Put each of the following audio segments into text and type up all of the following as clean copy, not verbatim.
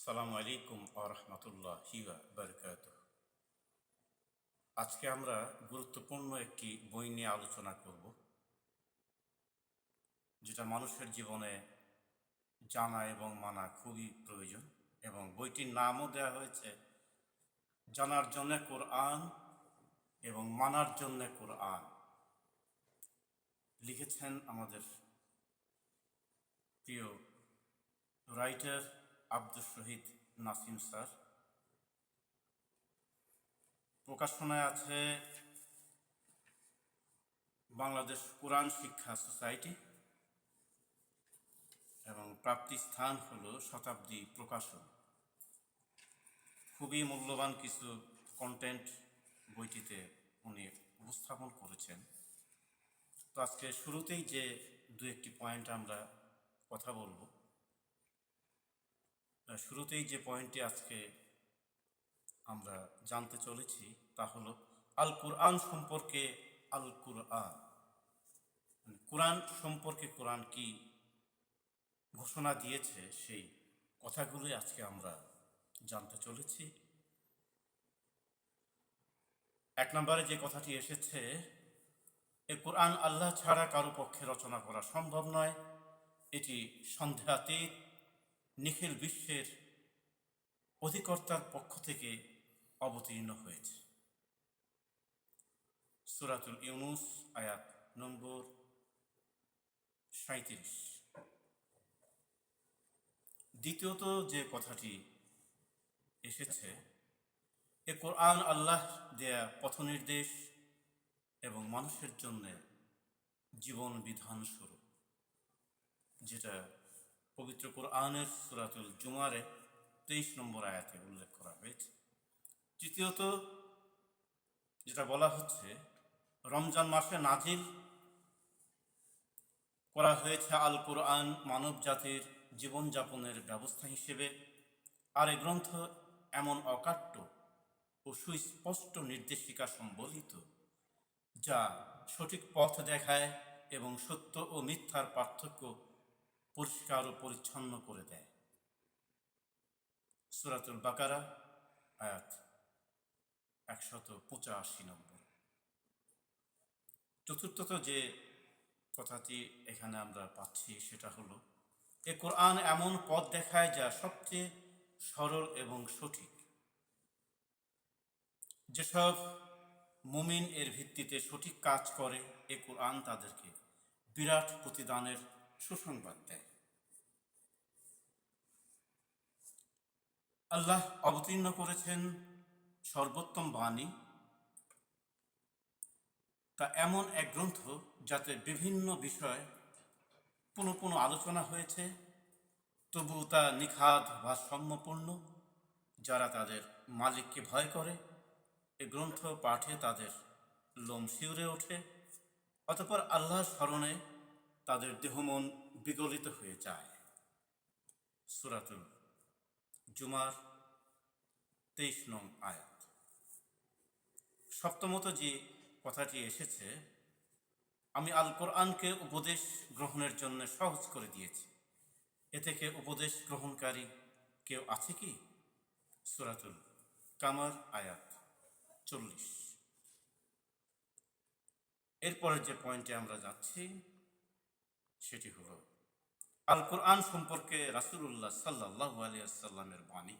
আসসালামু আলাইকুম ওয়া রাহমাতুল্লাহি ওয়া বারাকাতুহু। আজকে আমরা গুরুত্বপূর্ণ একটি বই নিয়ে আলোচনা করব, যেটা মানুষের জীবনে জানা এবং মানা খুবই প্রয়োজন। এবং বইটির নামও দেওয়া হয়েছে জানার জন্য কোরআন এবং মানার জন্য কোরআন। লিখেছেন আমাদের প্রিয় রাইটার আব্দুস শহীদ নাসিম স্যার। প্রকাশনায় আছে বাংলাদেশ কোরআন শিক্ষা সোসাইটি এবং প্রাপ্তি স্থান হলো শতাব্দী প্রকাশন। খুবই মূল্যবান কিছু কন্টেন্ট বইটিতে উনি উপস্থাপন করেছেন। তো আজকে শুরুতেই যে দু একটি পয়েন্ট আমরা কথা বলবো, শুরুতেই যে পয়েন্টটি আজকে আমরা জানতে চলেছি তা হলো আল কুরআন সম্পর্কে। আল কুরআন, কোরআন সম্পর্কে কোরআন কি ঘোষণা দিয়েছে, সেই কথাগুলোই আজকে আমরা জানতে চলেছি। এক নম্বরে যে কথাটি এসেছে, এ কোরআন আল্লাহ ছাড়া কারো পক্ষে রচনা করা সম্ভব নয়। এটি সন্দেহাতীত নিখিল বিশ্বের অধিকর্তার পক্ষ থেকে অবতীর্ণ হয়েছে। সূরাতুল ইউনুস আয়াত নম্বর 37। দ্বিতীয়ত যে কথাটি এসেছে, এ কোরআন আল্লাহ দেয়া পথনির্দেশ এবং মানুষের জন্য জীবন বিধান স্বরূপ, যেটা পবিত্র কোরআনের সূরাতুল জুমারে 23 নম্বর আয়াতে উল্লেখ করা হয়েছে। তৃতীয়ত যেটা বলা হচ্ছে, রমজান মাসে নাজিল করা হয়েছে আল কোরআন মানব জাতির জীবনযাপনের ব্যবস্থা হিসেবে। আর এ গ্রন্থ এমন অকাট্য ও সুস্পষ্ট নির্দেশিকা সম্বলিত, যা সঠিক পথ দেখায় এবং সত্য ও মিথ্যার পার্থক্য পরিষ্কার ও পরিচ্ছন্ন করে দেয়। সূরাতুল বাকারা আয়াত 185 নম্বর। চতুর্থত যে কথাটি এখানে আমরা পাচ্ছি সেটা হলো, এ কোরআন এমন পথ দেখায় যা সবচেয়ে সরল এবং সঠিক। যেসব মুমিন এর ভিত্তিতে সঠিক কাজ করে, এ কোরআন তাদেরকে বিরাট প্রতিদানের সুসংবাদ দেয়। আল্লাহ অবতীর্ণ করেছেন সর্বোত্তম বাণী, তা এমন এক গ্রন্থ যাতে বিভিন্ন বিষয় পুনঃ পুনঃ আলোচনা হয়েছে, তবু তা নিখাদ ভারসাম্যপূর্ণ। যারা তাদের মালিককে ভয় করে, এ গ্রন্থ পাঠে তাদের লোম শিউরে ওঠে, অতঃপর আল্লাহর স্মরণে তাদের দেহমন বিগলিত হয়ে যায়। সূরাতুল জুমার 23 নং আয়াত। সপ্তমত যে কথাটি এসেছে, আমি আল কোরআনকে উপদেশ গ্রহণের জন্য সহজ করে দিয়েছি। এ থেকে উপদেশ গ্রহণকারী কেউ আছে কি? সূরাতুল কামার আয়াত 40। এরপরে যে পয়েন্টে আমরা যাচ্ছি সেটি হলো আল কোরআন সম্পর্কে রাসূলুল্লাহ সাল্লাল্লাহু আলাইহি ওয়াসাল্লামের বাণী।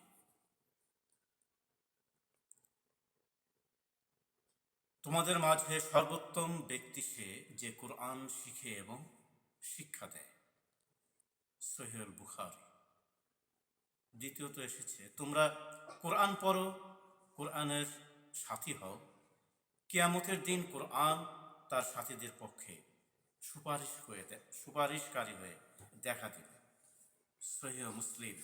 তোমাদের মাঝে সর্বোত্তম ব্যক্তি সে, যে কোরআন শিখে এবং শিক্ষা দেয়। সহিহুল বুখারী। দ্বিতীয়ত এসেছে, তোমরা কোরআন পড়ো, কোরআনের সাথী হও। কিয়ামতের দিন কোরআন তার সাথীদের পক্ষে সুপারিশকারী হয়ে দেখা দিবে। সহিহ মুসলিম।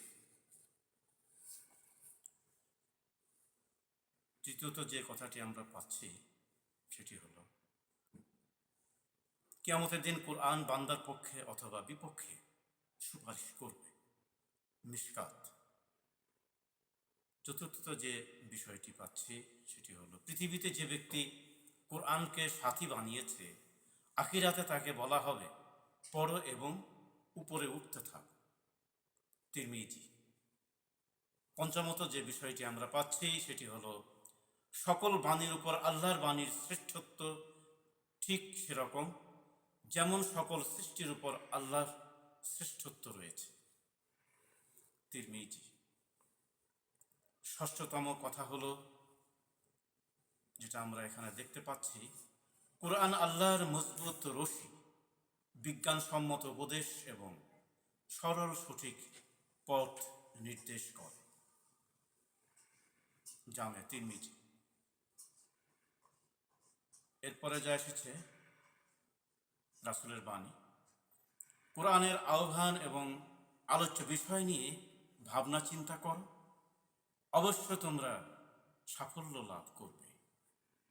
তৃতীয়ত যে কথাটি আমরা পাচ্ছি সেটি হলো, কিয়ামতের দিন কোরআন বান্দার পক্ষে অথবা বিপক্ষে সুপারিশ করবে। মিশকাত। চতুর্থ যে বিষয়টি পাচ্ছি সেটি হলো, পৃথিবীতে যে ব্যক্তি কোরআনকে সাথী বানিয়েছে, আখিরাতে তাকে বলা হবে পড়ো এবং উপরে উঠতে থাকো। তিরমিজি। পঞ্চমত যে বিষয়টি আমরা পাচ্ছি সেটি হলো সকল বাণীর উপর আল্লাহর বাণীর শ্রেষ্ঠত্ব ঠিক সেরকম যেমন সকল সৃষ্টির উপর আল্লাহর শ্রেষ্ঠত্ব রয়েছে। তিরমিজি। ষষ্ঠতম কথা হলো যেটা আমরা এখানে দেখতে পাচ্ছি, কোরআন আল্লাহর মজবুত রশি, বিজ্ঞানসম্মত উপদেশ এবং সরল সঠিক পথ নির্দেশ করে। জামে তিরমিজি। এরপরে যা এসেছে রাসূলের বাণী, কোরআনের আহ্বান এবং আলোচ্য বিষয় নিয়ে ভাবনা চিন্তা করো, অবশ্য তোমরা সাফল্য লাভ করবে।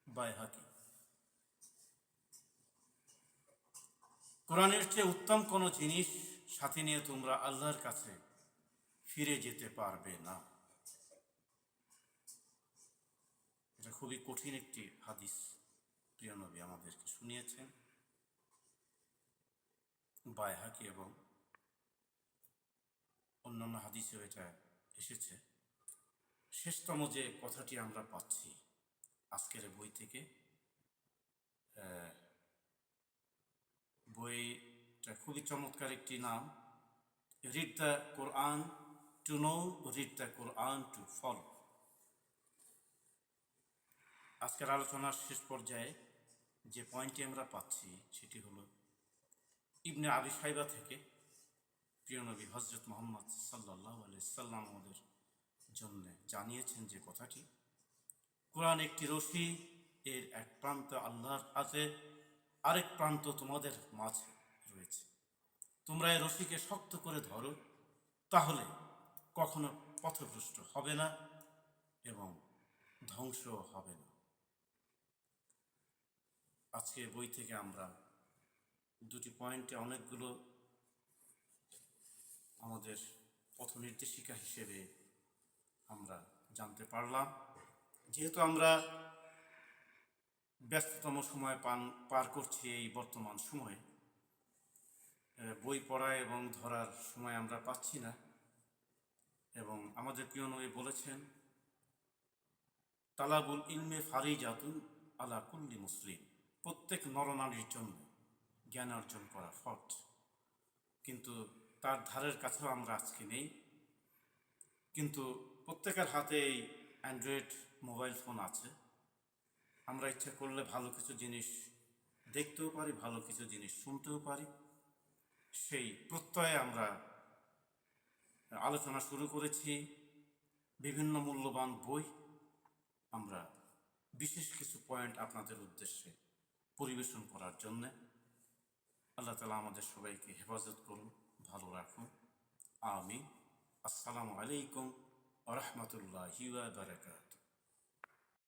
বাইহাকি। কোরআনের চেয়ে উত্তম কোনো জিনিস সাথে নিয়ে তোমরা আল্লাহর কাছে ফিরে যেতে পারবে না। এটা খুবই কঠিন একটি হাদিস প্রিয় নবী আমাদেরকে শুনিয়েছেন। বাইহাকি এবং অন্যান্য হাদিসেও এটা এসেছে। শেষতম যে কথাটি আমরা পাচ্ছি আজকের বই থেকে, বইটা খুবই চমৎকার একটি নাম, read the Quran to know, read the Quran to follow. আজকের আলোচনার শেষ পর্যায়ে যে পয়েন্টটি আমরা পাচ্ছি সেটি হলো ইবনে আবি শাইবা থেকে প্রিয় নবী হযরত মুহাম্মদ সাল্লাল্লাহু আলাইহি সাল্লাম আমাদের জন্য জানিয়েছেন যে কথাটি, কোরআন একটি রশি, এর এক প্রান্ত আল্লাহর কাছে, আরেক প্রান্ত তোমাদের মাঝে রয়েছে। তোমরা এই রশিকে শক্ত করে ধরো, তাহলে কখনো পথভ্রষ্ট হবে না এবং ধ্বংস হবে না। আজকে বই থেকে আমরা দুটি পয়েন্টে অনেকগুলো আমাদের পথ নির্দেশিকা হিসেবে আমরা জানতে পারলাম। যেহেতু আমরা ব্যস্ততম সময় পার করছি এই বর্তমান সময়ে, বই পড়া এবং ধরার সময় আমরা পাচ্ছি না, এবং আমাদের প্রিয় নবী বলেছেন, তালাবুল ইলমে ফারিজাতুন আলা কুল্লি মুসলিম, প্রত্যেক নরনারীর জন্য জ্ঞান অর্জন করা ফরজ। কিন্তু তার ধারের কাছেও আমরা আজকে নেই। কিন্তু প্রত্যেকের হাতে এই অ্যান্ড্রয়েড মোবাইল ফোন আছে। আমরা ইচ্ছা করলে ভালো কিছু জিনিস দেখতেও পারি, ভালো কিছু জিনিস শুনতেও পারি। সেই প্রত্যয়ে আমরা আলোচনা শুরু করেছি বিভিন্ন মূল্যবান বই। আমরা বিশেষ কিছু পয়েন্ট আপনাদের উদ্দেশ্যে পরিবেশন করার জন্যে। আল্লাহ তাআলা আমাদের সবাইকে হেফাজত করুন, ভালো রাখুন। আমিন। আসসালামু আলাইকুম ওয়া রাহমাতুল্লাহি ওয়া বারাকাতুহু।